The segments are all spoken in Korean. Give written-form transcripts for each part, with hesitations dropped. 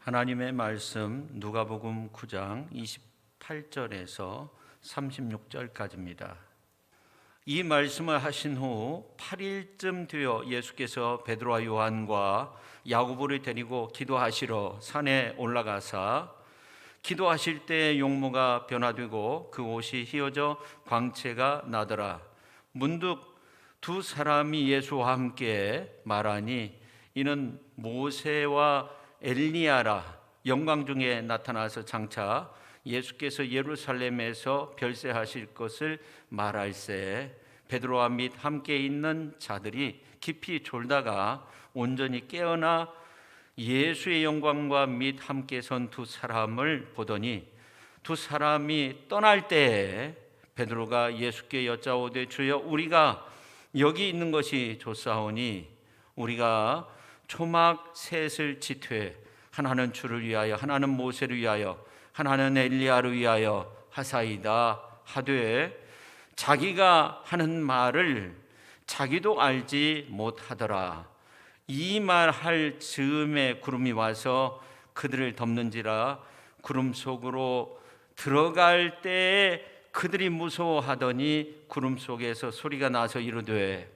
하나님의 말씀 누가복음 9장 28절에서 36절까지입니다. 이 말씀을 하신 후 8일쯤 되어 예수께서 베드로와 요한과 야고보를 데리고 기도하시러 산에 올라가사 기도하실 때 용모가 변화되고 그 옷이 휘어져 광채가 나더라. 문득 두 사람이 예수와 함께 말하니 이는 모세와 엘리야라. 영광 중에 나타나서 장차 예수께서 예루살렘에서 별세하실 것을 말할세. 베드로와 및 함께 있는 자들이 깊이 졸다가 온전히 깨어나 예수의 영광과 및 함께 선 두 사람을 보더니 두 사람이 떠날 때에 베드로가 예수께 여짜오되 주여 우리가 여기 있는 것이 좋사오니 우리가 초막 셋을 지퇴 하나는 주를 위하여 하나는 모세를 위하여 하나는 엘리야를 위하여 하사이다 하되 자기가 하는 말을 자기도 알지 못하더라. 이 말 할 즈음에 구름이 와서 그들을 덮는지라. 구름 속으로 들어갈 때에 그들이 무서워하더니 구름 속에서 소리가 나서 이르되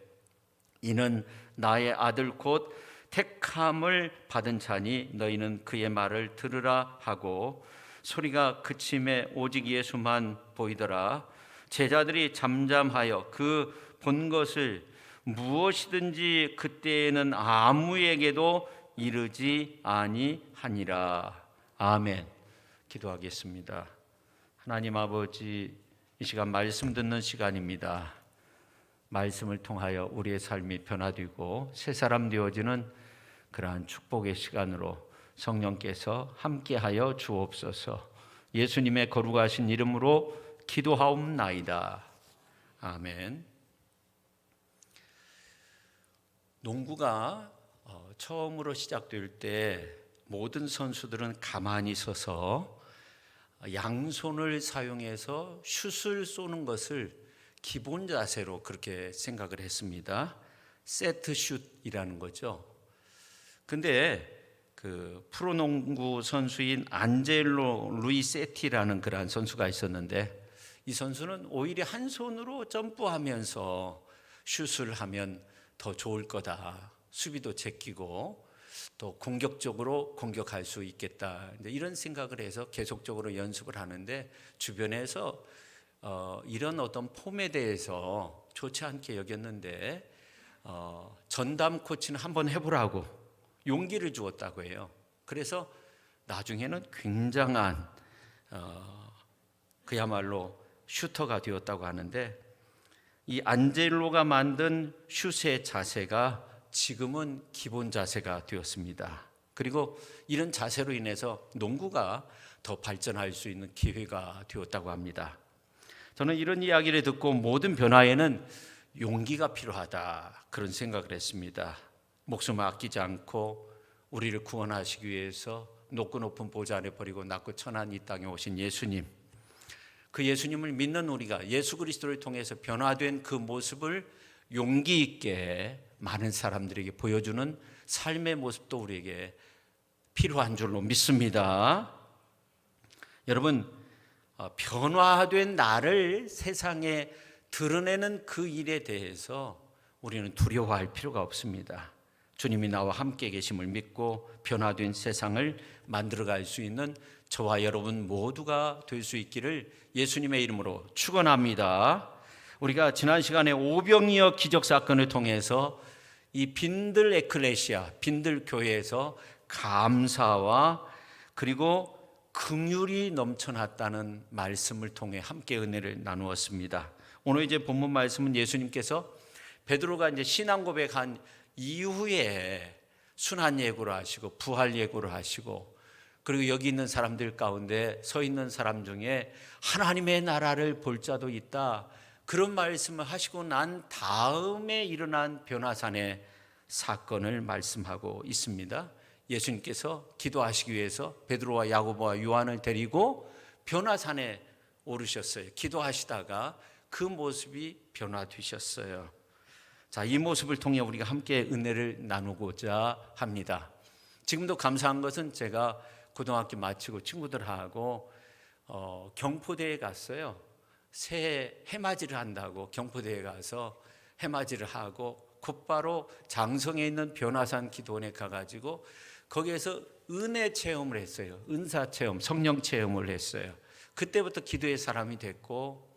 이는 나의 아들 곧 택함을 받은 자니 너희는 그의 말을 들으라 하고 소리가 그침에 오직 예수만 보이더라. 제자들이 잠잠하여 그 본 것을 무엇이든지 그때에는 아무에게도 이르지 아니하니라. 아멘. 기도하겠습니다. 하나님 아버지, 이 시간 말씀 듣는 시간입니다. 말씀을 통하여 우리의 삶이 변화되고 새 사람 되어지는 그러한 축복의 시간으로 성령께서 함께하여 주옵소서. 예수님의 거룩하신 이름으로 기도하옵나이다. 아멘. 농구가 처음으로 시작될 때 모든 선수들은 가만히 서서 양손을 사용해서 슛을 쏘는 것을 기본 자세로 그렇게 생각을 했습니다. 세트 슛이라는 거죠. 근데 그 프로농구 선수인 안젤로 루이세티라는 그러한 선수가 있었는데 이 선수는 오히려 한 손으로 점프하면서 슛을 하면 더 좋을 거다. 수비도 제끼고 또 공격적으로 공격할 수 있겠다. 이런 생각을 해서 계속적으로 연습을 하는데 주변에서 이런 어떤 폼에 대해서 좋지 않게 여겼는데 전담 코치는 한번 해보라고 용기를 주었다고 해요. 그래서 나중에는 굉장한 그야말로 슈터가 되었다고 하는데 이 안젤로가 만든 슛의 자세가 지금은 기본 자세가 되었습니다. 그리고 이런 자세로 인해서 농구가 더 발전할 수 있는 기회가 되었다고 합니다. 저는 이런 이야기를 듣고 모든 변화에는 용기가 필요하다 그런 생각을 했습니다. 목숨을 아끼지 않고 우리를 구원하시기 위해서 높고 높은 보좌 아래 버리고 낮고 천한 이 땅에 오신 예수님, 그 예수님을 믿는 우리가 예수 그리스도를 통해서 변화된 그 모습을 용기 있게 많은 사람들에게 보여주는 삶의 모습도 우리에게 필요한 줄로 믿습니다. 여러분, 변화된 나를 세상에 드러내는 그 일에 대해서 우리는 두려워할 필요가 없습니다. 주님이 나와 함께 계심을 믿고 변화된 세상을 만들어갈 수 있는 저와 여러분 모두가 될 수 있기를 예수님의 이름으로 축원합니다. 우리가 지난 시간에 오병이어 기적 사건을 통해서 이 빈들 에클레시아, 빈들 교회에서 감사와 그리고 긍휼이 넘쳐났다는 말씀을 통해 함께 은혜를 나누었습니다. 오늘 이제 본문 말씀은 예수님께서 베드로가 이제 신앙 고백한 이후에 순환 예고를 하시고 부활 예고를 하시고 그리고 여기 있는 사람들 가운데 서 있는 사람 중에 하나님의 나라를 볼 자도 있다. 그런 말씀을 하시고 난 다음에 일어난 변화산의 사건을 말씀하고 있습니다. 예수님께서 기도하시기 위해서 베드로와 야고보와 요한을 데리고 변화산에 오르셨어요. 기도하시다가 그 모습이 변화되셨어요. 자, 이 모습을 통해 우리가 함께 은혜를 나누고자 합니다. 지금도 감사한 것은 제가 고등학교 마치고 친구들하고 경포대에 갔어요. 새해 해맞이를 한다고 경포대에 가서 해맞이를 하고 곧바로 장성에 있는 변화산 기도원에 가가지고 거기에서 은혜 체험을 했어요. 은사 체험, 성령 체험을 했어요. 그때부터 기도의 사람이 됐고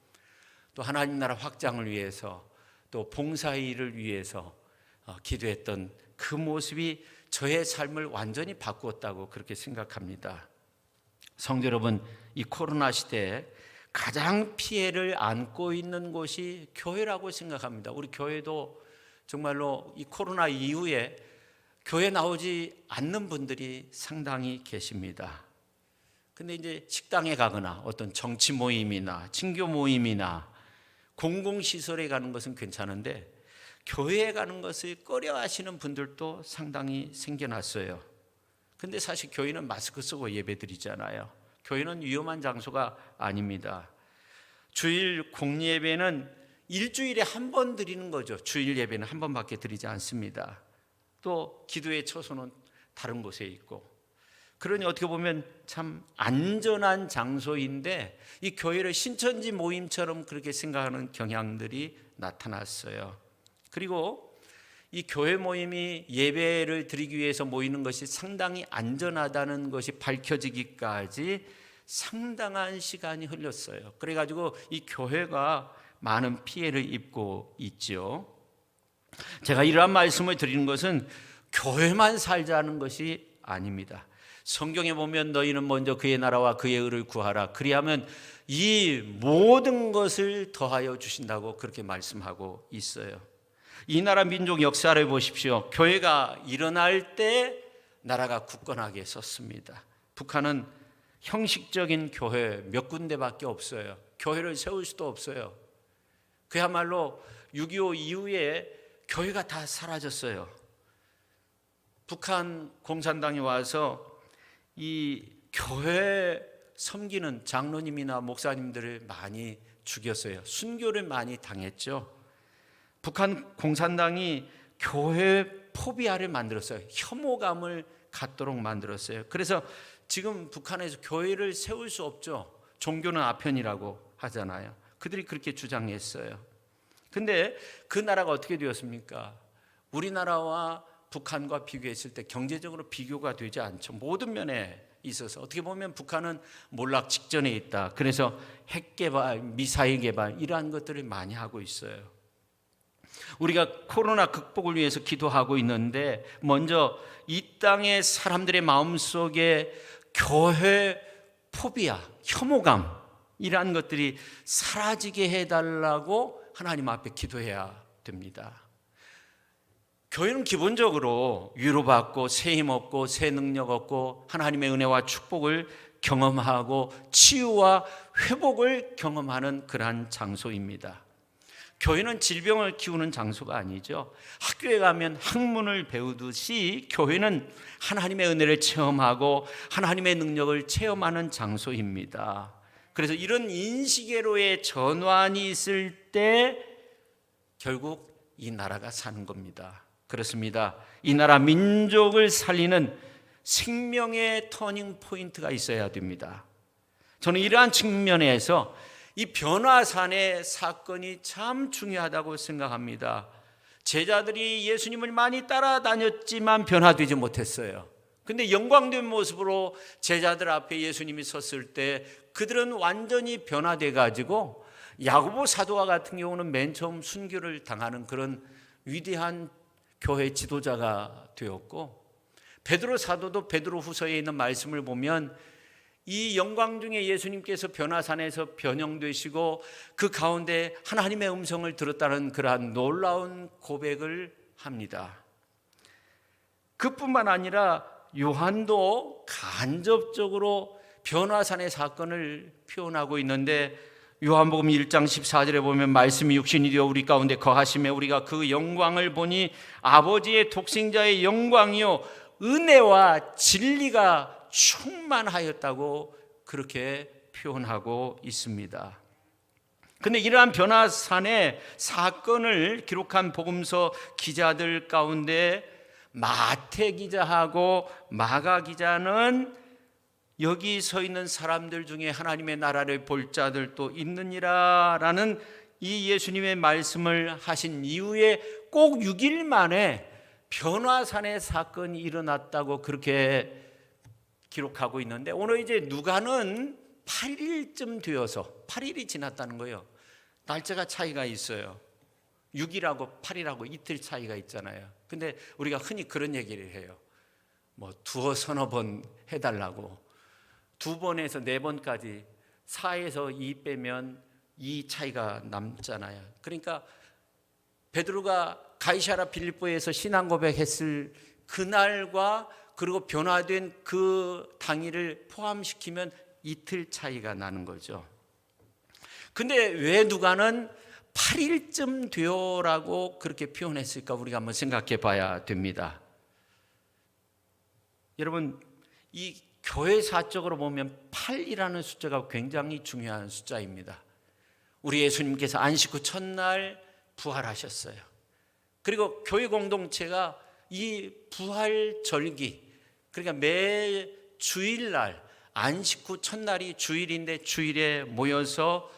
또 하나님 나라 확장을 위해서 또 봉사일을 위해서 기도했던 그 모습이 저의 삶을 완전히 바꾸었다고 그렇게 생각합니다. 성도 여러분, 이 코로나 시대에 가장 피해를 안고 있는 곳이 교회라고 생각합니다. 우리 교회도 정말로 이 코로나 이후에 교회 나오지 않는 분들이 상당히 계십니다. 근데 이제 식당에 가거나 어떤 정치 모임이나 친교 모임이나 공공시설에 가는 것은 괜찮은데 교회에 가는 것을 꺼려하시는 분들도 상당히 생겨났어요. 근데 사실 교회는 마스크 쓰고 예배드리잖아요. 교회는 위험한 장소가 아닙니다. 주일 공예배는 일주일에 한 번 드리는 거죠. 주일 예배는 한 번밖에 드리지 않습니다. 또 기도의 처소는 다른 곳에 있고, 그러니 어떻게 보면 참 안전한 장소인데 이 교회를 신천지 모임처럼 그렇게 생각하는 경향들이 나타났어요. 그리고 이 교회 모임이 예배를 드리기 위해서 모이는 것이 상당히 안전하다는 것이 밝혀지기까지 상당한 시간이 흘렀어요. 그래가지고 이 교회가 많은 피해를 입고 있죠. 제가 이러한 말씀을 드리는 것은 교회만 살자는 것이 아닙니다. 성경에 보면 너희는 먼저 그의 나라와 그의 의를 구하라. 그리하면 이 모든 것을 더하여 주신다고 그렇게 말씀하고 있어요. 이 나라 민족 역사를 보십시오. 교회가 일어날 때 나라가 굳건하게 섰습니다. 북한은 형식적인 교회 몇 군데밖에 없어요. 교회를 세울 수도 없어요. 그야말로 6.25 이후에 교회가 다 사라졌어요. 북한 공산당이 와서 이 교회 섬기는 장로님이나 목사님들을 많이 죽였어요. 순교를 많이 당했죠. 북한 공산당이 교회 포비아를 만들었어요. 혐오감을 갖도록 만들었어요. 그래서 지금 북한에서 교회를 세울 수 없죠. 종교는 아편이라고 하잖아요. 그들이 그렇게 주장했어요. 근데 그 나라가 어떻게 되었습니까? 우리나라와 북한과 비교했을 때 경제적으로 비교가 되지 않죠. 모든 면에 있어서 어떻게 보면 북한은 몰락 직전에 있다. 그래서 핵 개발, 미사일 개발 이러한 것들을 많이 하고 있어요. 우리가 코로나 극복을 위해서 기도하고 있는데 먼저 이 땅의 사람들의 마음속에 교회 포비아, 혐오감 이러한 것들이 사라지게 해달라고 하나님 앞에 기도해야 됩니다. 교회는 기본적으로 위로받고 새 힘 얻고 새 능력 얻고 하나님의 은혜와 축복을 경험하고 치유와 회복을 경험하는 그러한 장소입니다. 교회는 질병을 키우는 장소가 아니죠. 학교에 가면 학문을 배우듯이 교회는 하나님의 은혜를 체험하고 하나님의 능력을 체험하는 장소입니다. 그래서 이런 인식으로의 전환이 있을 때 결국 이 나라가 사는 겁니다. 그렇습니다. 이 나라 민족을 살리는 생명의 터닝 포인트가 있어야 됩니다. 저는 이러한 측면에서 이 변화산의 사건이 참 중요하다고 생각합니다. 제자들이 예수님을 많이 따라다녔지만 변화되지 못했어요. 근데 영광된 모습으로 제자들 앞에 예수님이 섰을 때 그들은 완전히 변화돼 가지고 야고보 사도와 같은 경우는 맨 처음 순교를 당하는 그런 위대한 교회 지도자가 되었고, 베드로 사도도 베드로 후서에 있는 말씀을 보면 이 영광 중에 예수님께서 변화산에서 변형되시고 그 가운데 하나님의 음성을 들었다는 그러한 놀라운 고백을 합니다. 그뿐만 아니라 요한도 간접적으로 변화산의 사건을 표현하고 있는데 요한복음 1장 14절에 보면 말씀이 육신이 되어 우리 가운데 거하심에 우리가 그 영광을 보니 아버지의 독생자의 영광이요 은혜와 진리가 충만하였다고 그렇게 표현하고 있습니다. 그런데 이러한 변화산의 사건을 기록한 복음서 기자들 가운데 마태 기자하고 마가 기자는 여기 서 있는 사람들 중에 하나님의 나라를 볼 자들도 있느니라 라는 이 예수님의 말씀을 하신 이후에 꼭 6일 만에 변화산의 사건이 일어났다고 그렇게 기록하고 있는데, 오늘 이제 누가는 8일쯤 되어서 8일이 지났다는 거예요. 날짜가 차이가 있어요. 6일하고 8일하고 이틀 차이가 있잖아요. 근데 우리가 흔히 그런 얘기를 해요. 뭐 두어 서너 번 해달라고. 2번에서 4번까지 4에서 2 빼면 2 차이가 남잖아요. 그러니까 베드로가 가이사랴 빌립보에서 신앙 고백했을 그날과 그리고 변화된 그 당일을 포함시키면 이틀 차이가 나는 거죠. 근데 왜 누가는 8일쯤 되어라고 그렇게 표현했을까 우리가 한번 생각해 봐야 됩니다. 여러분, 이 교회사적으로 보면 8이라는 숫자가 굉장히 중요한 숫자입니다. 우리 예수님께서 안식 후 첫날 부활하셨어요. 그리고 교회 공동체가 이 부활절기, 그러니까 매 주일날, 안식 후 첫날이 주일인데 주일에 모여서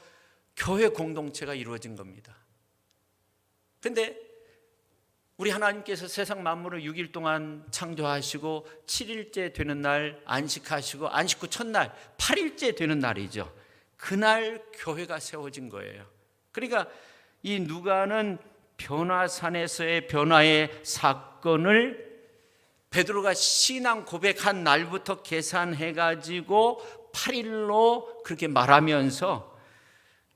교회 공동체가 이루어진 겁니다. 그런데 우리 하나님께서 세상 만물을 6일 동안 창조하시고 7일째 되는 날 안식하시고 안식 후 첫날 8일째 되는 날이죠. 그날 교회가 세워진 거예요. 그러니까 이 누가는 변화산에서의 변화의 사건을 베드로가 신앙 고백한 날부터 계산해가지고 8일로 그렇게 말하면서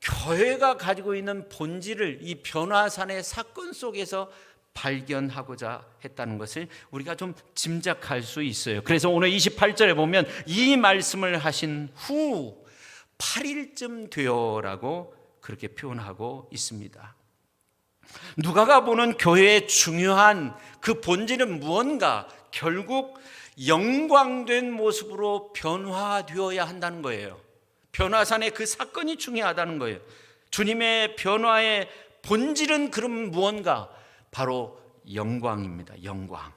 교회가 가지고 있는 본질을 이 변화산의 사건 속에서 발견하고자 했다는 것을 우리가 좀 짐작할 수 있어요. 그래서 오늘 28절에 보면 이 말씀을 하신 후 8일쯤 되어라고 그렇게 표현하고 있습니다. 누가가 보는 교회의 중요한 그 본질은 무언가? 결국 영광된 모습으로 변화되어야 한다는 거예요. 변화산의 그 사건이 중요하다는 거예요. 주님의 변화의 본질은 그럼 무언가? 바로 영광입니다. 영광.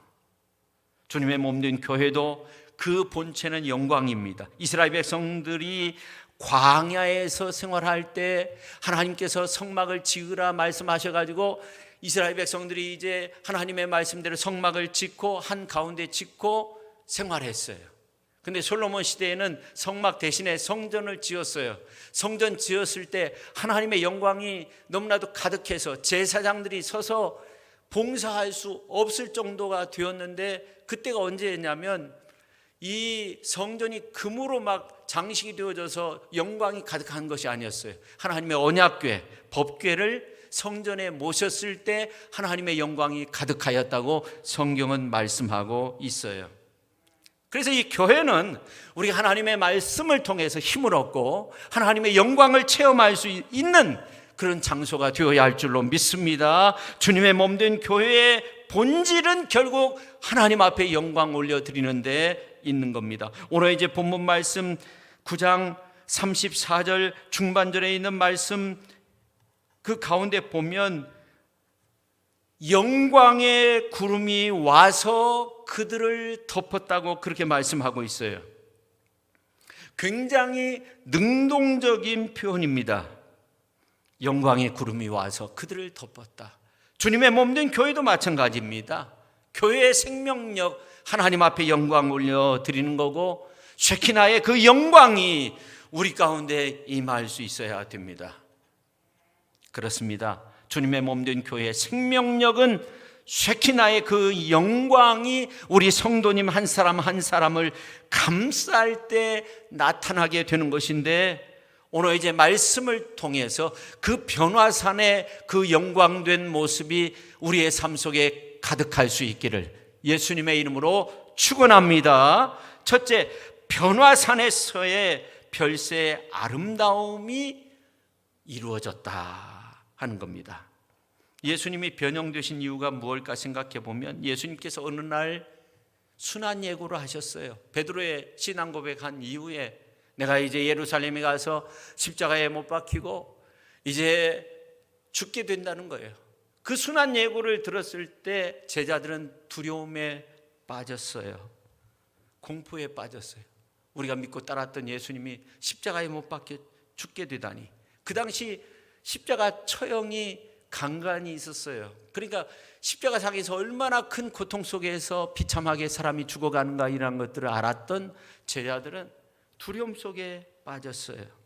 주님의 몸된 교회도 그 본체는 영광입니다. 이스라엘 백성들이 광야에서 생활할 때 하나님께서 성막을 지으라 말씀하셔가지고 이스라엘 백성들이 이제 하나님의 말씀대로 성막을 짓고 한가운데 짓고 생활했어요. 근데 솔로몬 시대에는 성막 대신에 성전을 지었어요. 성전 지었을 때 하나님의 영광이 너무나도 가득해서 제사장들이 서서 봉사할 수 없을 정도가 되었는데, 그때가 언제였냐면 이 성전이 금으로 막 장식이 되어져서 영광이 가득한 것이 아니었어요. 하나님의 언약궤, 법궤를 성전에 모셨을 때 하나님의 영광이 가득하였다고 성경은 말씀하고 있어요. 그래서 이 교회는 우리가 하나님의 말씀을 통해서 힘을 얻고 하나님의 영광을 체험할 수 있는 그런 장소가 되어야 할 줄로 믿습니다. 주님의 몸된 교회의 본질은 결국 하나님 앞에 영광 올려드리는 데 있는 겁니다. 오늘 이제 본문 말씀 9장 34절 중반절에 있는 말씀 그 가운데 보면 영광의 구름이 와서 그들을 덮었다고 그렇게 말씀하고 있어요. 굉장히 능동적인 표현입니다. 영광의 구름이 와서 그들을 덮었다. 주님의 몸된 교회도 마찬가지입니다. 교회의 생명력, 하나님 앞에 영광 올려드리는 거고 쉐키나의 그 영광이 우리 가운데 임할 수 있어야 됩니다. 그렇습니다. 주님의 몸된 교회의 생명력은 쉐키나의 그 영광이 우리 성도님 한 사람 한 사람을 감쌀 때 나타나게 되는 것인데, 오늘 이제 말씀을 통해서 그 변화산의 그 영광된 모습이 우리의 삶 속에 가득할 수 있기를 예수님의 이름으로 축원합니다. 첫째, 변화산에서의 별세의 아름다움이 이루어졌다 하는 겁니다. 예수님이 변형되신 이유가 무엇일까 생각해 보면 예수님께서 어느 날 순환 예고를 하셨어요. 베드로의 신앙 고백한 이후에 내가 이제 예루살렘에 가서 십자가에 못 박히고 이제 죽게 된다는 거예요. 그 순환 예고를 들었을 때 제자들은 두려움에 빠졌어요. 공포에 빠졌어요. 우리가 믿고 따랐던 예수님이 십자가에 못 박혀 죽게 되다니. 그 당시 십자가 처형이 간간히 있었어요. 그러니까 십자가상에서 얼마나 큰 고통 속에서 비참하게 사람이 죽어가는가 이런 것들을 알았던 제자들은 두려움 속에 빠졌어요.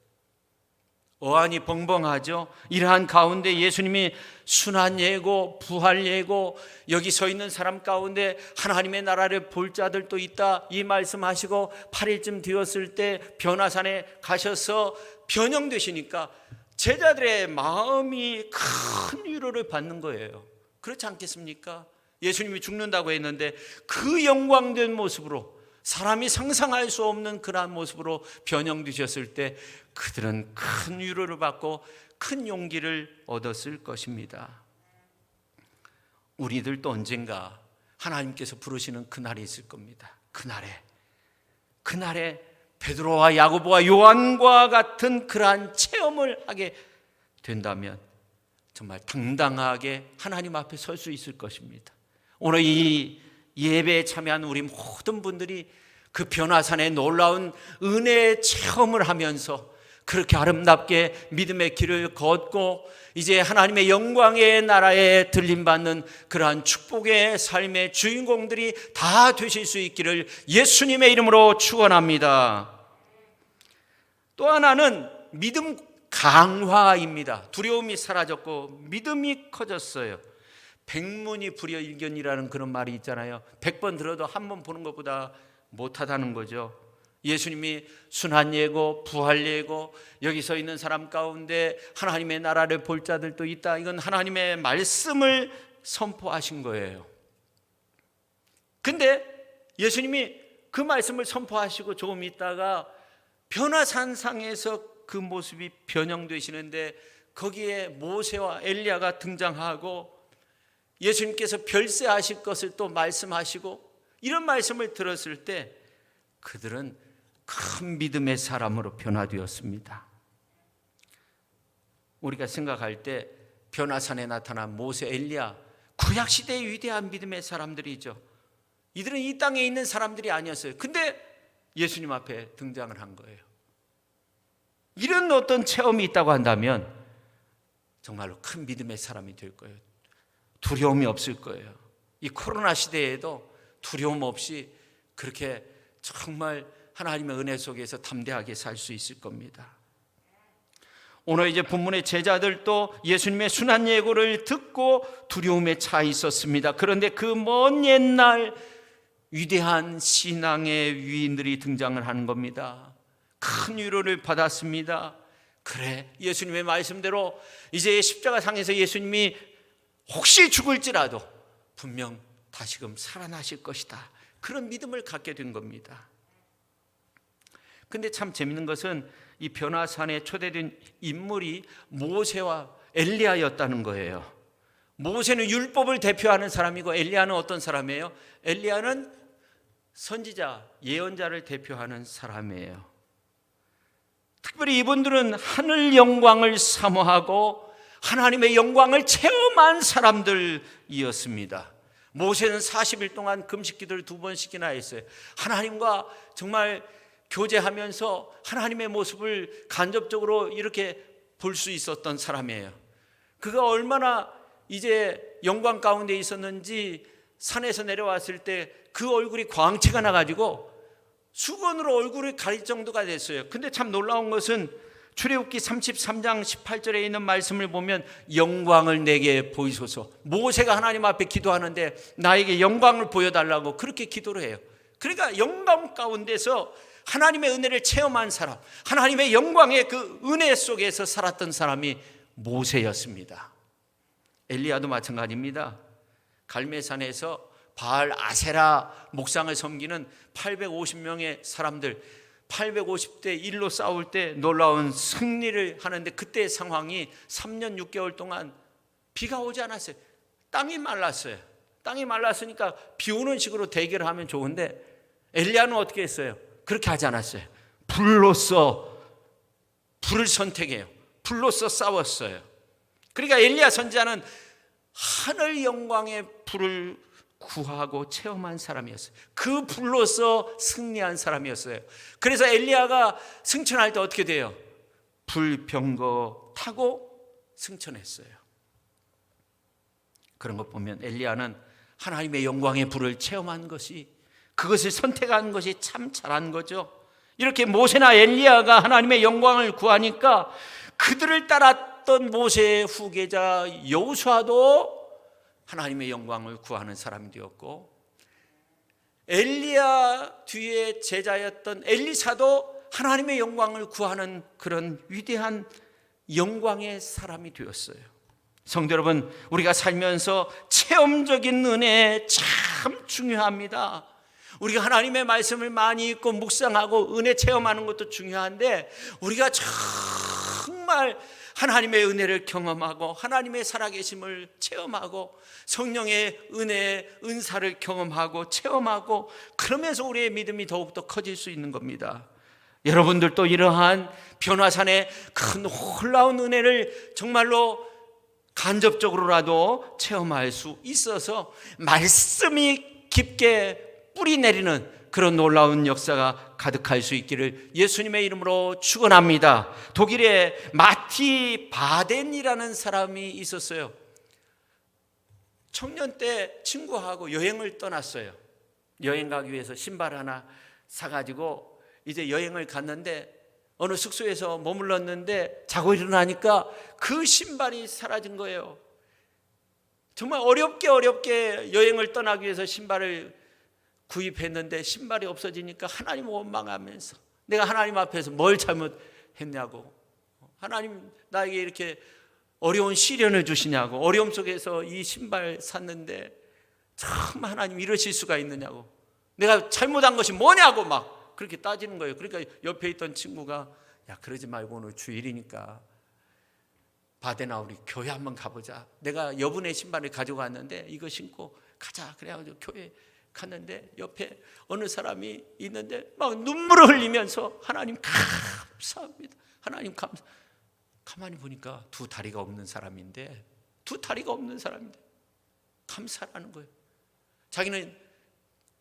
어안이 벙벙하죠. 이러한 가운데 예수님이 순환 예고, 부활 예고, 여기 서 있는 사람 가운데 하나님의 나라를 볼 자들도 있다, 이 말씀하시고 8일쯤 되었을 때 변화산에 가셔서 변형되시니까 제자들의 마음이 큰 위로를 받는 거예요. 그렇지 않겠습니까? 예수님이 죽는다고 했는데 그 영광된 모습으로, 사람이 상상할 수 없는 그러한 모습으로 변형되셨을 때 그들은 큰 위로를 받고 큰 용기를 얻었을 것입니다. 우리들도 언젠가 하나님께서 부르시는 그날이 있을 겁니다. 그날에 베드로와 야고보와 요한과 같은 그러한 체험을 하게 된다면 정말 당당하게 하나님 앞에 설 수 있을 것입니다. 오늘 이 예배에 참여한 우리 모든 분들이 그 변화산의 놀라운 은혜의 체험을 하면서 그렇게 아름답게 믿음의 길을 걷고 이제 하나님의 영광의 나라에 들림받는 그러한 축복의 삶의 주인공들이 다 되실 수 있기를 예수님의 이름으로 축원합니다. 또 하나는 믿음 강화입니다. 두려움이 사라졌고 믿음이 커졌어요. 백문이 불여일견이라는 그런 말이 있잖아요. 100번 들어도 한 번 보는 것보다 못하다는 거죠. 예수님이 순환 예고, 부활 예고, 여기 서 있는 사람 가운데 하나님의 나라를 볼 자들도 있다, 이건 하나님의 말씀을 선포하신 거예요. 근데 예수님이 그 말씀을 선포하시고 조금 있다가 변화산상에서 그 모습이 변형되시는데 거기에 모세와 엘리야가 등장하고 예수님께서 별세하실 것을 또 말씀하시고, 이런 말씀을 들었을 때 그들은 큰 믿음의 사람으로 변화되었습니다. 우리가 생각할 때 변화산에 나타난 모세, 엘리야, 구약시대의 위대한 믿음의 사람들이죠. 이들은 이 땅에 있는 사람들이 아니었어요. 근데 예수님 앞에 등장을 한 거예요. 이런 어떤 체험이 있다고 한다면 정말로 큰 믿음의 사람이 될 거예요. 두려움이 없을 거예요. 이 코로나 시대에도 두려움 없이 그렇게 정말 하나님의 은혜 속에서 담대하게 살 수 있을 겁니다. 오늘 이제 본문의 제자들도 예수님의 순환 예고를 듣고 두려움에 차 있었습니다. 그런데 그 먼 옛날 위대한 신앙의 위인들이 등장을 하는 겁니다. 큰 위로를 받았습니다. 그래, 예수님의 말씀대로 이제 십자가상에서 예수님이 혹시 죽을지라도 분명 다시금 살아나실 것이다, 그런 믿음을 갖게 된 겁니다. 근데 참 재밌는 것은 이 변화산에 초대된 인물이 모세와 엘리야였다는 거예요. 모세는 율법을 대표하는 사람이고 엘리야는 어떤 사람이에요? 엘리야는 선지자, 예언자를 대표하는 사람이에요. 특별히 이분들은 하늘 영광을 사모하고 하나님의 영광을 체험한 사람들이었습니다. 모세는 40일 동안 금식 기도를 2번씩이나 했어요. 하나님과 정말 교제하면서 하나님의 모습을 간접적으로 이렇게 볼 수 있었던 사람이에요. 그가 얼마나 이제 영광 가운데 있었는지 산에서 내려왔을 때 그 얼굴이 광채가 나가지고 수건으로 얼굴을 가릴 정도가 됐어요. 근데 참 놀라운 것은 출애굽기 33장 18절에 있는 말씀을 보면 영광을 내게 보이소서, 모세가 하나님 앞에 기도하는데 나에게 영광을 보여달라고 그렇게 기도를 해요. 그러니까 영광 가운데서 하나님의 은혜를 체험한 사람, 하나님의 영광의 그 은혜 속에서 살았던 사람이 모세였습니다. 엘리야도 마찬가지입니다. 갈멜산에서 바알 아세라 목상을 섬기는 850명의 사람들, 850대 1로 싸울 때 놀라운 승리를 하는데 그때의 상황이 3년 6개월 동안 비가 오지 않았어요. 땅이 말랐어요. 땅이 말랐으니까 비 오는 식으로 대결을 하면 좋은데 엘리야는 어떻게 했어요? 그렇게 하지 않았어요. 불로써 불을 선택해요. 불로써 싸웠어요. 그러니까 엘리야 선지자는 하늘 영광의 불을 구하고 체험한 사람이었어요. 그 불로서 승리한 사람이었어요. 그래서 엘리야가 승천할 때 어떻게 돼요? 불병거 타고 승천했어요. 그런 것 보면 엘리야는 하나님의 영광의 불을 체험한 것이, 그것을 선택한 것이 참 잘한 거죠. 이렇게 모세나 엘리야가 하나님의 영광을 구하니까 그들을 따랐던 모세의 후계자 여호수아도 하나님의 영광을 구하는 사람이 되었고, 엘리야 뒤에 제자였던 엘리사도 하나님의 영광을 구하는 그런 위대한 영광의 사람이 되었어요. 성도 여러분, 우리가 살면서 체험적인 은혜 참 중요합니다. 우리가 하나님의 말씀을 많이 읽고 묵상하고 은혜 체험하는 것도 중요한데, 우리가 정말 하나님의 은혜를 경험하고 하나님의 살아계심을 체험하고 성령의 은혜, 은사를 경험하고 체험하고, 그러면서 우리의 믿음이 더욱더 커질 수 있는 겁니다. 여러분들도 이러한 변화산의 큰 놀라운 은혜를 정말로 간접적으로라도 체험할 수 있어서 말씀이 깊게 뿌리 내리는 그런 놀라운 역사가 가득할 수 있기를 예수님의 이름으로 축원합니다. 독일에 마티 바덴이라는 사람이 있었어요. 청년 때 친구하고 여행을 떠났어요. 여행 가기 위해서 신발 하나 사가지고 이제 여행을 갔는데, 어느 숙소에서 머물렀는데 자고 일어나니까 그 신발이 사라진 거예요. 정말 어렵게 여행을 떠나기 위해서 신발을 구입했는데 신발이 없어지니까 하나님 원망하면서, 내가 하나님 앞에서 뭘 잘못했냐고, 하나님 나에게 이렇게 어려운 시련을 주시냐고, 어려움 속에서 이 신발 샀는데 정말 하나님 이러실 수가 있느냐고, 내가 잘못한 것이 뭐냐고 막 그렇게 따지는 거예요. 그러니까 옆에 있던 친구가, 야, 그러지 말고 오늘 주일이니까 바데나 우리 교회 한번 가보자. 내가 여분의 신발을 가지고 왔는데 이거 신고 가자. 그래가지고 교회 갔는데 옆에 어느 사람이 있는데 막 눈물을 흘리면서 하나님 감사합니다, 하나님 감사. 가만히 보니까 두 다리가 없는 사람인데 감사라는 거예요. 자기는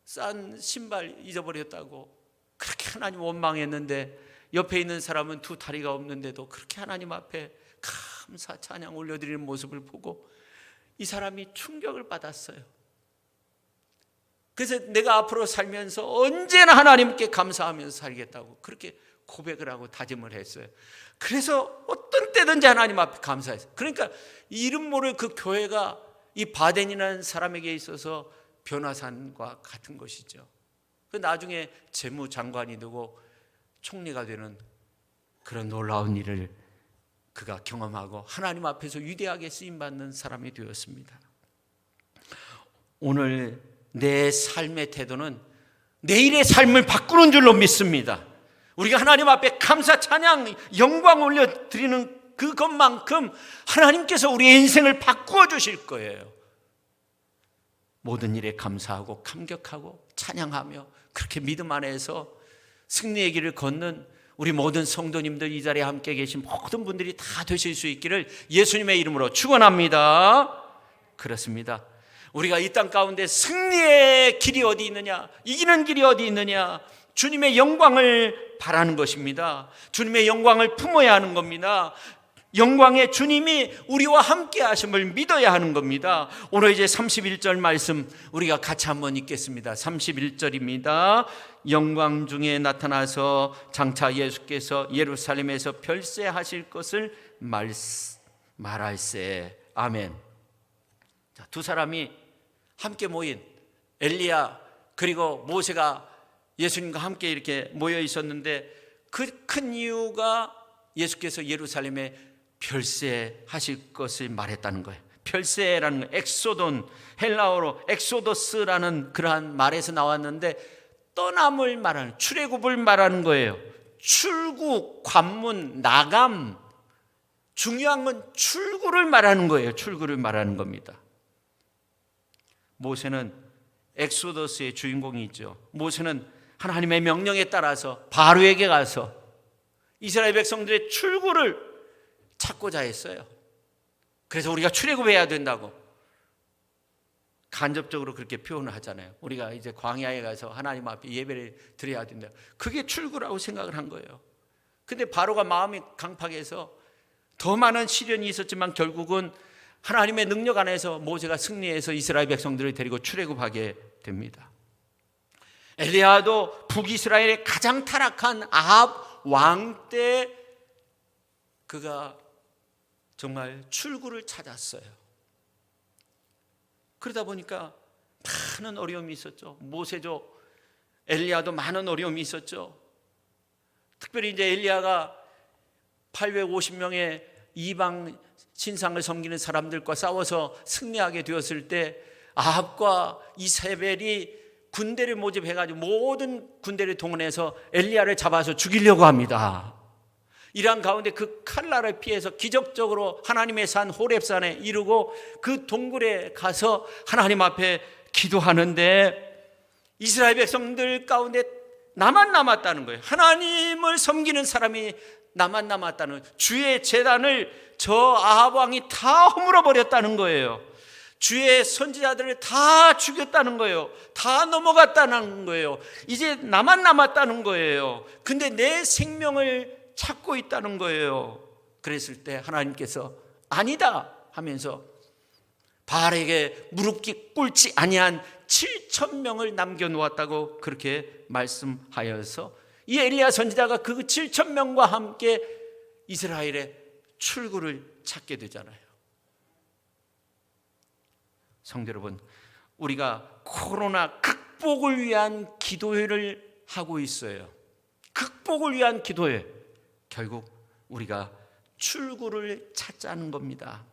싼 신발 잊어버렸다고 그렇게 하나님 원망했는데, 옆에 있는 사람은 두 다리가 없는데도 그렇게 하나님 앞에 감사 찬양 올려드리는 모습을 보고 이 사람이 충격을 받았어요. 그래서 내가 앞으로 살면서 언제나 하나님께 감사하면서 살겠다고 그렇게 고백을 하고 다짐을 했어요. 그래서 어떤 때든지 하나님 앞에 감사했어요. 그러니까 이름 모를 그 교회가 이 바덴이라는 사람에게 있어서 변화산과 같은 것이죠. 그 나중에 재무장관이 되고 총리가 되는 그런 놀라운 일을 그가 경험하고 하나님 앞에서 위대하게 쓰임받는 사람이 되었습니다. 오늘 내 삶의 태도는 내일의 삶을 바꾸는 줄로 믿습니다. 우리가 하나님 앞에 감사, 찬양, 영광 올려드리는 그것만큼 하나님께서 우리의 인생을 바꾸어 주실 거예요. 모든 일에 감사하고 감격하고 찬양하며 그렇게 믿음 안에서 승리의 길을 걷는 우리 모든 성도님들, 이 자리에 함께 계신 모든 분들이 다 되실 수 있기를 예수님의 이름으로 축원합니다. 그렇습니다. 우리가 이 땅 가운데 승리의 길이 어디 있느냐, 이기는 길이 어디 있느냐, 주님의 영광을 바라는 것입니다. 주님의 영광을 품어야 하는 겁니다. 영광의 주님이 우리와 함께 하심을 믿어야 하는 겁니다. 오늘 이제 31절 말씀 우리가 같이 한번 읽겠습니다. 31절입니다. 영광 중에 나타나서 장차 예수께서 예루살렘에서 별세하실 것을 말할세. 아멘. 자, 두 사람이 함께 모인 엘리야 그리고 모세가 예수님과 함께 이렇게 모여 있었는데, 그 큰 이유가 예수께서 예루살렘에 별세하실 것을 말했다는 거예요. 별세라는 거, 엑소돈, 헬라어로 엑소더스라는 그러한 말에서 나왔는데 떠남을 말하는, 출애굽을 말하는 거예요. 출국, 관문, 나감, 중요한 건 출구를 말하는 거예요. 출구를 말하는 겁니다. 모세는 엑소더스의 주인공이 있죠. 모세는 하나님의 명령에 따라서 바로에게 가서 이스라엘 백성들의 출구를 찾고자 했어요. 그래서 우리가 출애굽해야 된다고. 간접적으로 그렇게 표현을 하잖아요. 우리가 이제 광야에 가서 하나님 앞에 예배를 드려야 된다. 그게 출구라고 생각을 한 거예요. 근데 바로가 마음이 강팍해서 더 많은 시련이 있었지만 결국은 하나님의 능력 안에서 모세가 승리해서 이스라엘 백성들을 데리고 출애굽하게 됩니다. 엘리야도 북이스라엘의 가장 타락한 아합 왕 때 그가 정말 출구를 찾았어요. 그러다 보니까 많은 어려움이 있었죠. 모세도 엘리야도 많은 어려움이 있었죠. 특별히 이제 엘리야가 850명의 이방 신상을 섬기는 사람들과 싸워서 승리하게 되었을 때 아합과 이세벨이 군대를 모집해가지고 모든 군대를 동원해서 엘리야를 잡아서 죽이려고 합니다. 이러한 가운데 그 칼날을 피해서 기적적으로 하나님의 산 호렙산에 이르고 그 동굴에 가서 하나님 앞에 기도하는데 이스라엘 백성들 가운데 나만 남았다는 거예요. 하나님을 섬기는 사람이 나만 남았다는, 주의 제단을 저 아합 왕이 다 허물어 버렸다는 거예요. 주의 선지자들을 다 죽였다는 거예요. 다 넘어갔다는 거예요. 이제 나만 남았다는 거예요. 근데 내 생명을 찾고 있다는 거예요. 그랬을 때 하나님께서 아니다 하면서 바알에게 무릎 꿇지 아니한 7,000명을 남겨놓았다고 그렇게 말씀하여서 이 엘리야 선지자가 그 7,000명과 함께 이스라엘의 출구를 찾게 되잖아요. 성도 여러분, 우리가 코로나 극복을 위한 기도회를 하고 있어요. 극복을 위한 기도회. 결국 우리가 출구를 찾자는 겁니다.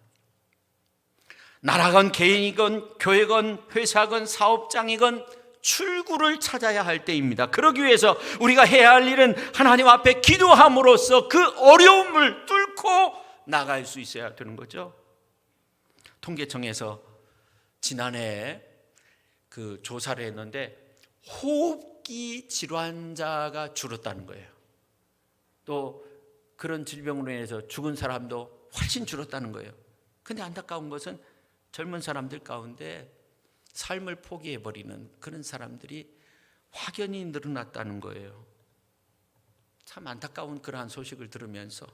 나라건 개인이건 교회건 회사건 사업장이건 출구를 찾아야 할 때입니다. 그러기 위해서 우리가 해야 할 일은 하나님 앞에 기도함으로써 그 어려움을 뚫고 나갈 수 있어야 되는 거죠. 통계청에서 지난해 그 조사를 했는데 호흡기 질환자가 줄었다는 거예요. 또 그런 질병으로 인해서 죽은 사람도 훨씬 줄었다는 거예요. 근데 안타까운 것은 젊은 사람들 가운데 삶을 포기해버리는 그런 사람들이 확연히 늘어났다는 거예요. 참 안타까운 그러한 소식을 들으면서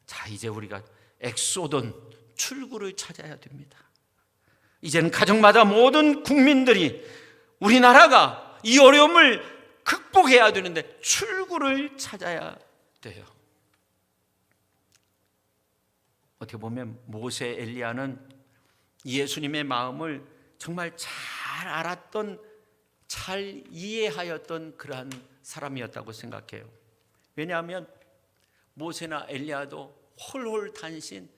자, 이제 우리가 엑소돈 출구를 찾아야 됩니다. 이제는 가정마다 모든 국민들이 우리나라가 이 어려움을 극복해야 되는데 출구를 찾아야 돼요. 어떻게 보면 모세, 엘리야는 예수님의 마음을 정말 잘 알았던, 잘 이해하였던 그러한 사람이었다고 생각해요. 왜냐하면 모세나 엘리야도 홀홀단신,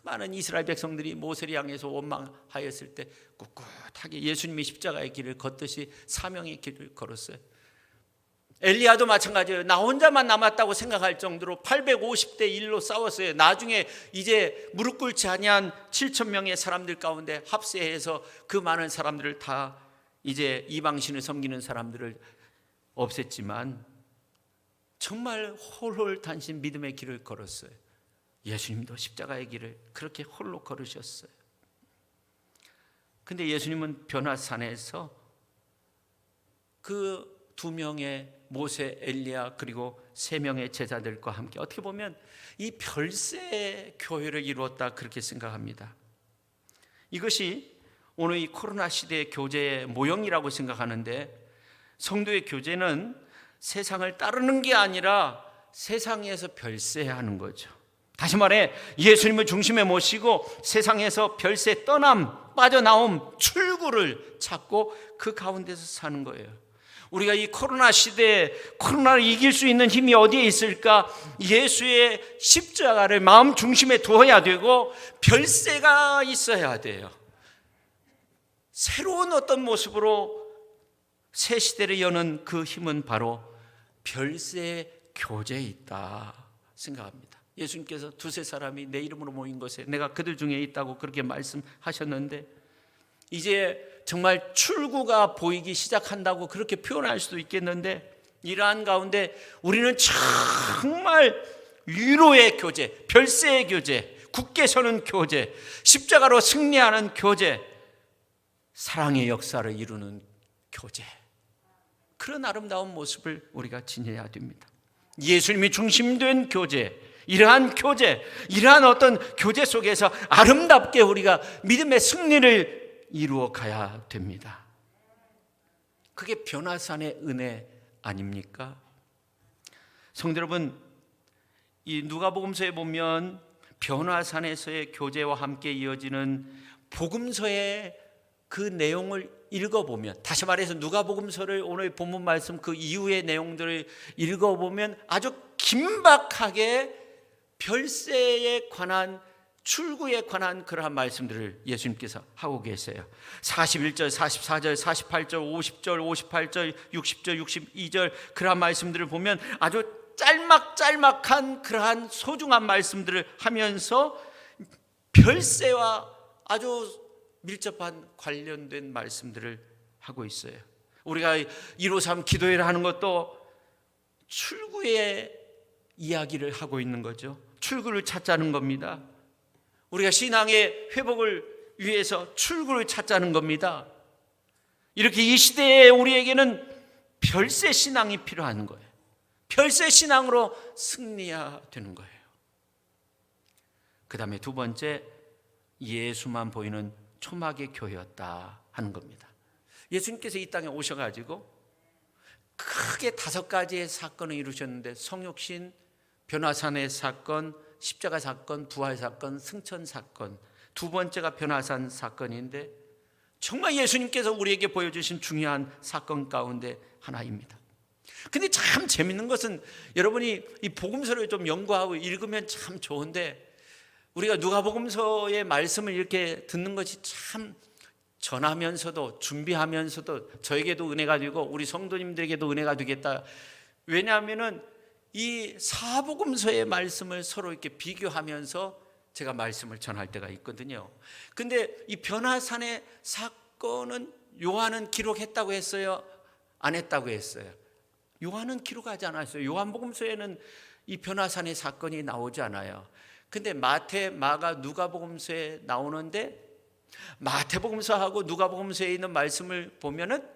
많은 이스라엘 백성들이 모세를 향해서 원망하였을 때 꿋꿋하게 예수님이 십자가의 길을 걷듯이 사명의 길을 걸었어요. 엘리야도 마찬가지예요. 나 혼자만 남았다고 생각할 정도로 850대 1로 싸웠어요. 나중에 이제 무릎 꿇지 아니한 7,000명의 사람들 가운데 합세해서 그 많은 사람들을 다 이제 이방신을 섬기는 사람들을 없앴지만 정말 홀홀단신 믿음의 길을 걸었어요. 예수님도 십자가의 길을 그렇게 홀로 걸으셨어요. 근데 예수님은 변화산에서 그 2명의 모세, 엘리야 그리고 3명의 제자들과 함께 어떻게 보면 이 별세 교회를 이루었다 그렇게 생각합니다. 이것이 오늘 이 코로나 시대의 교제의 모형이라고 생각하는데 성도의 교제는 세상을 따르는 게 아니라 세상에서 별세하는 거죠. 다시 말해 예수님을 중심에 모시고 세상에서 별세 떠남, 빠져나옴, 출구를 찾고 그 가운데서 사는 거예요. 우리가 이 코로나 시대에 코로나를 이길 수 있는 힘이 어디에 있을까? 예수의 십자가를 마음 중심에 두어야 되고 별세가 있어야 돼요. 새로운 어떤 모습으로 새 시대를 여는 그 힘은 바로 별세 교제에 있다 생각합니다. 예수님께서 2-3 내 이름으로 모인 곳에 내가 그들 중에 있다고 그렇게 말씀하셨는데 이제 정말 출구가 보이기 시작한다고 그렇게 표현할 수도 있겠는데 이러한 가운데 우리는 정말 위로의 교제, 별세의 교제, 굳게 서는 교제, 십자가로 승리하는 교제, 사랑의 역사를 이루는 교제, 그런 아름다운 모습을 우리가 지녀야 됩니다. 예수님이 중심된 교제, 이러한 교제, 이러한 어떤 교제 속에서 아름답게 우리가 믿음의 승리를 이루어 가야 됩니다. 그게 변화산의 은혜 아닙니까? 성도 여러분, 이 누가복음서에 보면 변화산에서의 교제와 함께 이어지는 복음서의 그 내용을 읽어보면, 다시 말해서 누가복음서를 오늘 본문 말씀 그 이후의 내용들을 읽어보면 아주 긴박하게 별세에 관한, 출구에 관한 그러한 말씀들을 예수님께서 하고 계세요. 41절, 44절, 48절, 50절, 58절, 60절, 62절 그러한 말씀들을 보면 아주 짤막짤막한 그러한 소중한 말씀들을 하면서 별세와 아주 밀접한 관련된 말씀들을 하고 있어요. 우리가 153 기도회를 하는 것도 출구의 이야기를 하고 있는 거죠. 출구를 찾자는 겁니다. 우리가 신앙의 회복을 위해서 출구를 찾자는 겁니다. 이렇게 이 시대에 우리에게는 별세 신앙이 필요한 거예요. 별세 신앙으로 승리해야 되는 거예요. 그 다음에 두 번째, 예수만 보이는 초막의 교회였다 하는 겁니다. 예수님께서 이 땅에 오셔가지고 크게 5가지의 사건을 이루셨는데, 성육신, 변화산의 사건, 십자가 사건, 부활 사건, 승천 사건, 두 번째가 변화산 사건인데 정말 예수님께서 우리에게 보여주신 중요한 사건 가운데 하나입니다. 근데 참 재밌는 것은 여러분이 이 복음서를 좀 연구하고 읽으면 참 좋은데, 우리가 누가복음서의 말씀을 이렇게 듣는 것이 참 전하면서도 준비하면서도 저에게도 은혜가 되고 우리 성도님들에게도 은혜가 되겠다. 왜냐하면은 이 사복음서의 말씀을 서로 이렇게 비교하면서 제가 말씀을 전할 때가 있거든요. 근데 이 변화산의 사건은 요한은 기록했다고 했어요? 안 했다고 했어요? 요한은 기록하지 않았어요. 요한복음서에는 이 변화산의 사건이 나오지 않아요. 근데 마태, 마가, 누가복음서에 나오는데, 마태복음서하고 누가복음서에 있는 말씀을 보면은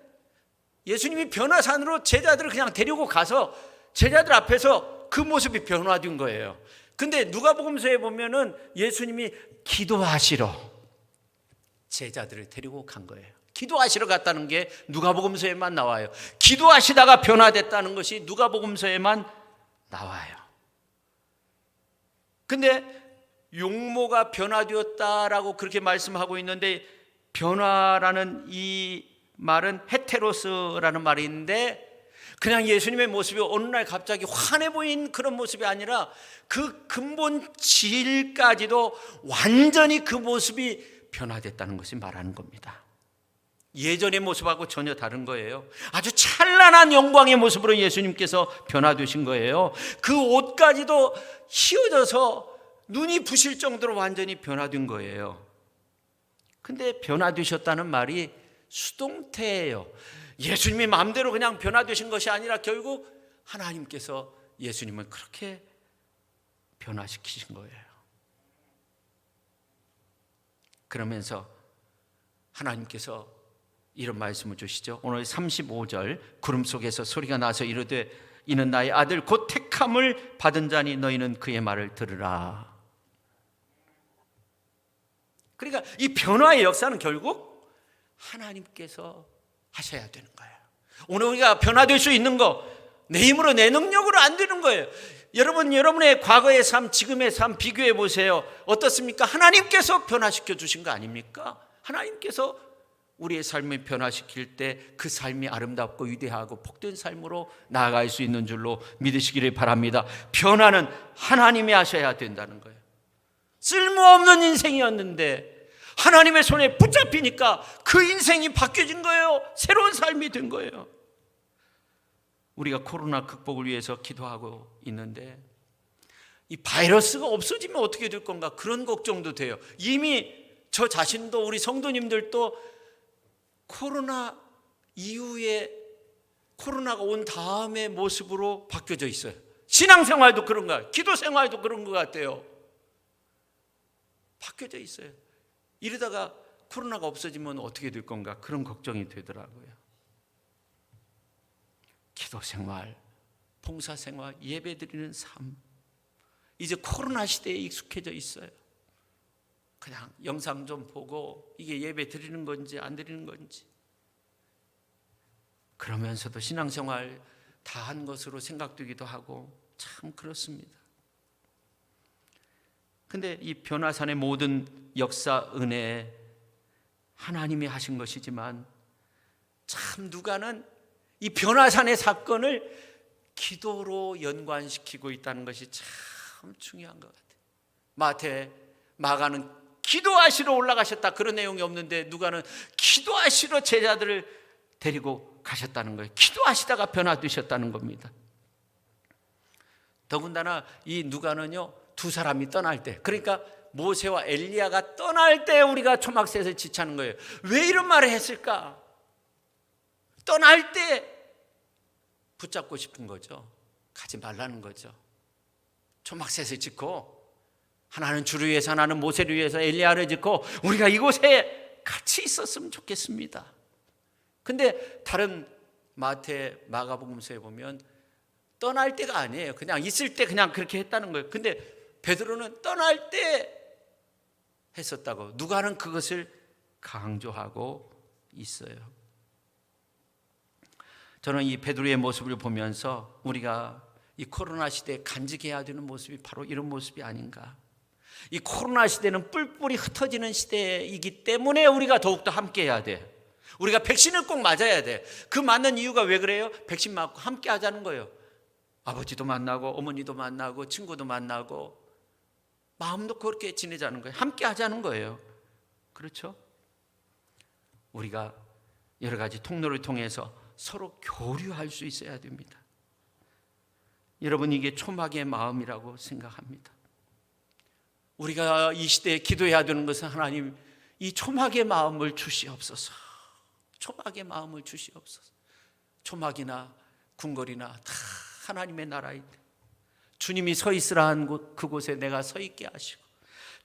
예수님이 변화산으로 제자들을 그냥 데리고 가서 제자들 앞에서 그 모습이 변화된 거예요. 근데 누가복음서에 보면은 예수님이 기도하시러 제자들을 데리고 간 거예요. 기도하시러 갔다는 게 누가복음서에만 나와요. 기도하시다가 변화됐다는 것이 누가복음서에만 나와요. 근데 용모가 변화되었다라고 그렇게 말씀하고 있는데, 변화라는 이 말은 헤테로스라는 말이 있는데, 그냥 예수님의 모습이 어느 날 갑자기 환해 보인 그런 모습이 아니라 그 근본 질까지도 완전히 그 모습이 변화됐다는 것이 말하는 겁니다. 예전의 모습하고 전혀 다른 거예요. 아주 찬란한 영광의 모습으로 예수님께서 변화되신 거예요. 그 옷까지도 휘어져서 눈이 부실 정도로 완전히 변화된 거예요. 근데 변화되셨다는 말이 수동태예요. 예수님이 마음대로 그냥 변화되신 것이 아니라 결국 하나님께서 예수님을 그렇게 변화시키신 거예요. 그러면서 하나님께서 이런 말씀을 주시죠. 오늘 35절, 구름 속에서 소리가 나서 이르되 이는 나의 아들 곧 택함을 받은 자니 너희는 그의 말을 들으라. 그러니까 이 변화의 역사는 결국 하나님께서 하셔야 되는 거예요. 오늘 우리가 변화될 수 있는 거 내 힘으로 내 능력으로 안 되는 거예요. 여러분, 여러분의 과거의 삶, 지금의 삶 비교해 보세요. 어떻습니까? 하나님께서 변화시켜 주신 거 아닙니까? 하나님께서 우리의 삶을 변화시킬 때 그 삶이 아름답고 위대하고 복된 삶으로 나아갈 수 있는 줄로 믿으시기를 바랍니다. 변화는 하나님이 하셔야 된다는 거예요. 쓸모없는 인생이었는데 하나님의 손에 붙잡히니까 그 인생이 바뀌어진 거예요. 새로운 삶이 된 거예요. 우리가 코로나 극복을 위해서 기도하고 있는데 이 바이러스가 없어지면 어떻게 될 건가, 그런 걱정도 돼요. 이미 저 자신도 우리 성도님들도 코로나 이후에, 코로나가 온 다음의 모습으로 바뀌어져 있어요. 신앙생활도 그런가요? 기도생활도 그런 것 같아요. 바뀌어져 있어요. 이러다가 코로나가 없어지면 어떻게 될 건가 그런 걱정이 되더라고요. 기도 생활, 봉사 생활, 예배 드리는 삶, 이제 코로나 시대에 익숙해져 있어요. 그냥 영상 좀 보고 이게 예배 드리는 건지 안 드리는 건지, 그러면서도 신앙생활 다 한 것으로 생각되기도 하고 참 그렇습니다. 근데 이 변화산의 모든 역사 은혜 하나님이 하신 것이지만, 참 누가는 이 변화산의 사건을 기도로 연관시키고 있다는 것이 참 중요한 것 같아요. 마태, 마가는 기도하시러 올라가셨다 그런 내용이 없는데, 누가는 기도하시러 제자들을 데리고 가셨다는 거예요. 기도하시다가 변화되셨다는 겁니다. 더군다나 이 누가는요, 두 사람이 떠날 때, 그러니까 모세와 엘리야가 떠날 때 우리가 초막새에서 지차는 거예요. 왜 이런 말을 했을까? 떠날 때 붙잡고 싶은 거죠. 가지 말라는 거죠. 초막새에서 짓고, 하나는 주를 위해서, 하나는 모세를 위해서, 엘리야를 짓고 우리가 이곳에 같이 있었으면 좋겠습니다. 근데 다른 마태, 마가복음서에 보면 떠날 때가 아니에요. 그냥 있을 때 그냥 그렇게 했다는 거예요. 근데 베드로는 떠날 때 했었다고, 누가는 그것을 강조하고 있어요. 저는 이 베드로의 모습을 보면서 우리가 이 코로나 시대에 간직해야 되는 모습이 바로 이런 모습이 아닌가. 이 코로나 시대는 뿔뿔이 흩어지는 시대이기 때문에 우리가 더욱더 함께 해야 돼. 우리가 백신을 꼭 맞아야 돼. 그 맞는 이유가 왜 그래요? 백신 맞고 함께 하자는 거예요. 아버지도 만나고 어머니도 만나고 친구도 만나고 마음 놓고 그렇게 지내자는 거예요. 함께 하자는 거예요. 그렇죠? 우리가 여러 가지 통로를 통해서 서로 교류할 수 있어야 됩니다. 여러분, 이게 초막의 마음이라고 생각합니다. 우리가 이 시대에 기도해야 되는 것은, 하나님 이 초막의 마음을 주시옵소서. 초막의 마음을 주시옵소서. 초막이나 궁궐이나 다 하나님의 나라인데, 주님이 서 있으라 한 곳, 그곳에 내가 서 있게 하시고,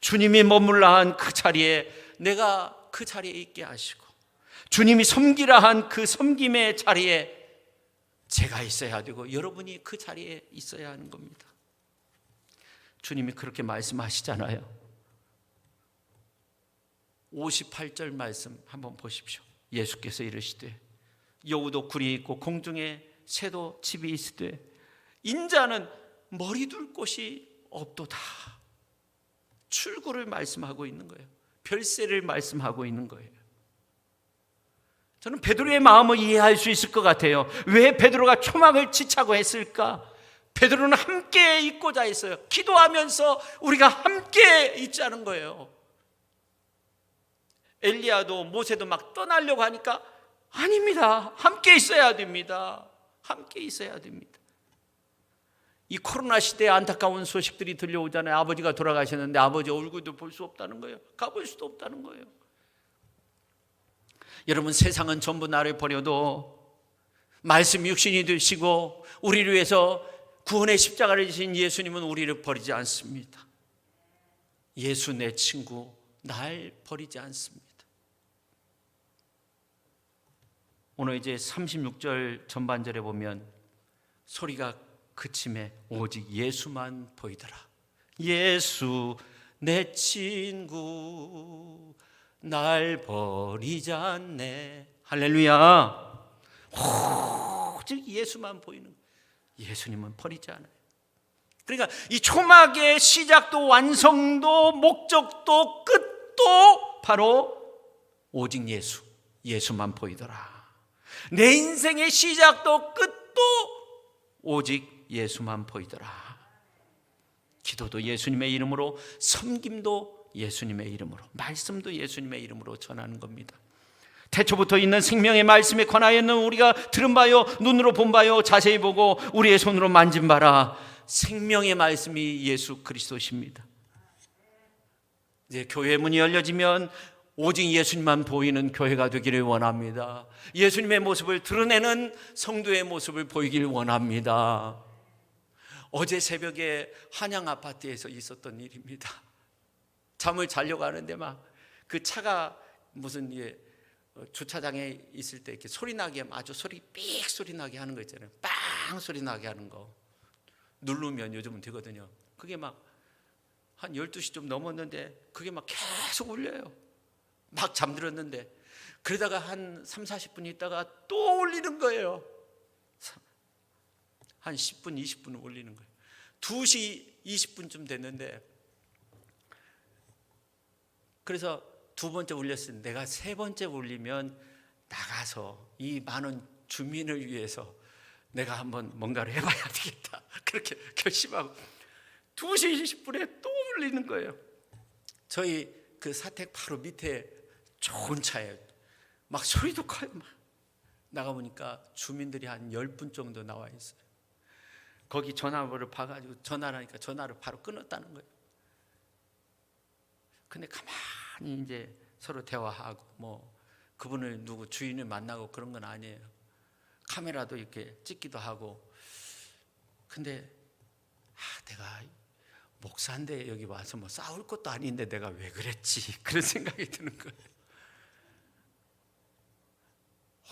주님이 머물라 한 그 자리에 내가 그 자리에 있게 하시고, 주님이 섬기라 한 그 섬김의 자리에 제가 있어야 되고, 여러분이 그 자리에 있어야 하는 겁니다. 주님이 그렇게 말씀하시잖아요. 58절 말씀 한번 보십시오. 예수께서 이르시되 여우도 굴이 있고 공중에 새도 집이 있으되 인자는 머리 둘 곳이 없도다. 출구를 말씀하고 있는 거예요. 별세를 말씀하고 있는 거예요. 저는 베드로의 마음을 이해할 수 있을 것 같아요. 왜 베드로가 초막을 지차고 했을까? 베드로는 함께 있고자 했어요. 기도하면서 우리가 함께 있자는 거예요. 엘리야도 모세도 막 떠나려고 하니까 아닙니다. 함께 있어야 됩니다. 함께 있어야 됩니다. 이 코로나 시대에 안타까운 소식들이 들려오잖아요. 아버지가 돌아가셨는데 아버지 얼굴도 볼 수 없다는 거예요. 가볼 수도 없다는 거예요. 여러분, 세상은 전부 나를 버려도 말씀 육신이 되시고 우리를 위해서 구원의 십자가를 지신 예수님은 우리를 버리지 않습니다. 예수 내 친구, 날 버리지 않습니다. 오늘 이제 36절 전반절에 보면 소리가 그침에 오직 예수만 보이더라. 예수 내 친구, 날 버리지 않네. 할렐루야. 오직 예수만 보이는 거예요. 예수님은 버리지 않아요. 그러니까 이 초막의 시작도 완성도 목적도 끝도 바로 오직 예수, 예수만 보이더라. 내 인생의 시작도 끝도 오직 예수만 보이더라. 기도도 예수님의 이름으로, 섬김도 예수님의 이름으로, 말씀도 예수님의 이름으로 전하는 겁니다. 태초부터 있는 생명의 말씀에 관하여는 우리가 들은 바요, 눈으로 본 바요, 자세히 보고 우리의 손으로 만진 바라. 생명의 말씀이 예수 그리스도십니다. 이제 교회 문이 열려지면 오직 예수님만 보이는 교회가 되기를 원합니다. 예수님의 모습을 드러내는 성도의 모습을 보이길 원합니다. 어제 새벽에 한양 아파트에서 있었던 일입니다. 잠을 자려고 하는데 막 그 차가 무슨 주차장에 있을 때 이렇게 소리 나게, 아주 소리 삑 소리 나게 하는 거 있잖아요. 빵 소리 나게 하는 거 누르면 요즘은 되거든요. 그게 막 한 12시 좀 넘었는데 그게 막 계속 울려요. 막 잠들었는데 그러다가 한 3, 40분 있다가 또 울리는 거예요. 한 10분, 20분 울리는 거예요. 2시 20분쯤 됐는데, 그래서 두 번째 울렸을 때 내가 세 번째 울리면 나가서 이 많은 주민을 위해서 내가 한번 뭔가를 해봐야 되겠다. 그렇게 결심하고 2시 20분에 또 울리는 거예요. 저희 그 사택 바로 밑에 좋은 차예요. 막 소리도 커요. 막 나가보니까 주민들이 한 10분 정도 나와 있어요. 거기 전화번호를 봐가지고 전화를 하니까 전화를 바로 끊었다는 거예요. 근데 가만히 이제 서로 대화하고 뭐 그분을 누구 주인을 만나고 그런 건 아니에요. 카메라도 이렇게 찍기도 하고. 근데 내가 목사인데 여기 와서 뭐 싸울 것도 아닌데 내가 왜 그랬지, 그런 생각이 드는 거예요.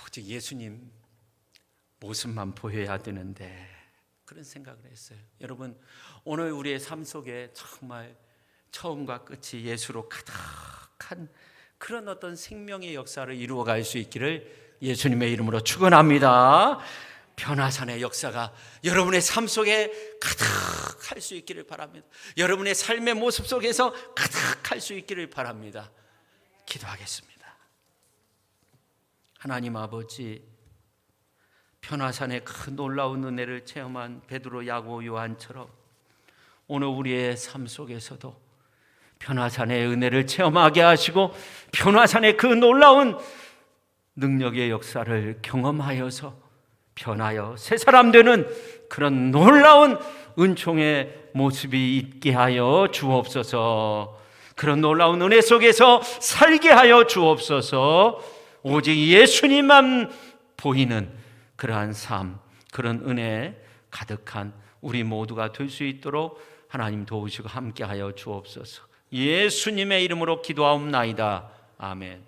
오직 예수님 모습만 보여야 되는데, 그런 생각을 했어요. 여러분, 오늘 우리의 삶 속에 정말 처음과 끝이 예수로 가득한 그런 어떤 생명의 역사를 이루어갈 수 있기를 예수님의 이름으로 축원합니다. 변화산의 역사가 여러분의 삶 속에 가득할 수 있기를 바랍니다. 여러분의 삶의 모습 속에서 가득할 수 있기를 바랍니다. 기도하겠습니다. 하나님 아버지, 변화산의 그 놀라운 은혜를 체험한 베드로, 야고, 요한처럼 오늘 우리의 삶 속에서도 변화산의 은혜를 체험하게 하시고 변화산의 그 놀라운 능력의 역사를 경험하여서 변하여 새 사람 되는 그런 놀라운 은총의 모습이 있게 하여 주옵소서. 그런 놀라운 은혜 속에서 살게 하여 주옵소서. 오직 예수님만 보이는 그러한 삶, 그런 은혜 가득한 우리 모두가 될 수 있도록 하나님 도우시고 함께 하여 주옵소서. 예수님의 이름으로 기도하옵나이다. 아멘.